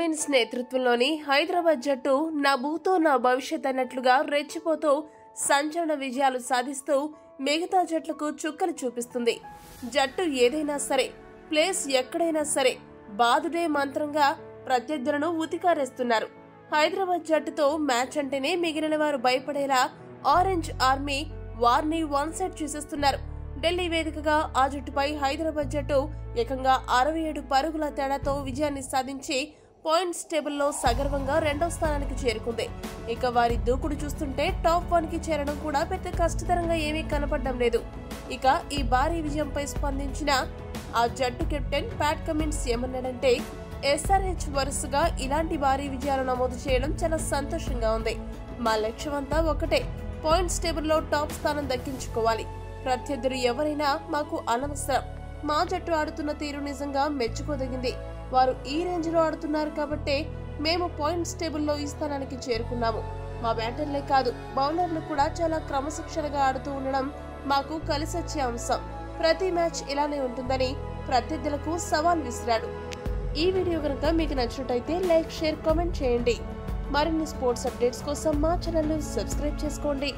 Cummins నేతృత్వంలోని హైదరాబాద్ జట్టు నా భూతో నా భవిష్యత్ అన్నట్లుగా రెచ్చిపోతూ సంచలన విజయాలు సాధిస్తూ మిగతా జట్లకు చుక్కలు చూపిస్తుంది. జట్టు ఏదైనా సరే, ప్లేస్ ఎక్కడైనా సరే బాదుడే మంత్రంగా ప్రత్యర్థులను ఉతికారేస్తున్నారు. హైదరాబాద్ జట్టుతో మ్యాచ్ అంటేనే మిగిలిన వారు భయపడేలా ఆరెంజ్ ఆర్మీ వార్ని వన్ సైడ్ చూసేస్తున్నారు. ఢిల్లీ వేదికగా ఆ జట్టుపై హైదరాబాద్ జట్టు ఏకంగా 67 పరుగుల తేడాతో విజయాన్ని సాధించి పాయింట్స్ టేబుల్లో సగర్వంగా 2వ స్థానానికి చేరుకుంది. ఇక వారి దూకుడు చూస్తుంటే టాప్ 1 కి చేరడం కూడా పెద్ద కష్టతరంగా ఏమీ కనపడడం లేదు. ఇక ఈ భారీ విజయంపై స్పందించిన ఆ జట్టు కెప్టెన్ ప్యాట్ కమిన్స్ ఏమన్నాడంటే, SRH వరుసగా ఇలాంటి భారీ విజయాలు నమోదు చేయడం చాలా సంతోషంగా ఉంది. మా లక్ష్యమంతా ఒకటే, పాయింట్స్ టేబుల్లో టాప్ స్థానం దక్కించుకోవాలి. ప్రత్యర్థులు ఎవరైనా మాకు అనవసరం. మా జట్టు ఆడుతున్న తీరు నిజంగా మెచ్చుకోదగింది. వారు ఈ రేంజ్ లో ఆడుతున్నారు కాబట్టే మేము పాయింట్స్ టేబుల్లో ఈ స్థానానికి చేరుకున్నాము. మా బ్యాటర్లే కాదు, బౌలర్లు కూడా చాలా క్రమశిక్షణగా ఆడుతూ ఉండడం మాకు కలిసొచ్చే అంశం. ప్రతి మ్యాచ్ ఇలానే ఉంటుందని ప్రత్యర్థులకు సవాల్ విసిరాడు. ఈ వీడియో కనుక మీకు నచ్చినట్టయితే లైక్, షేర్, కామెంట్ చేయండి. మరిన్ని స్పోర్ట్స్ అప్డేట్స్ కోసం మా ఛానల్ ను సబ్స్క్రైబ్ చేసుకోండి.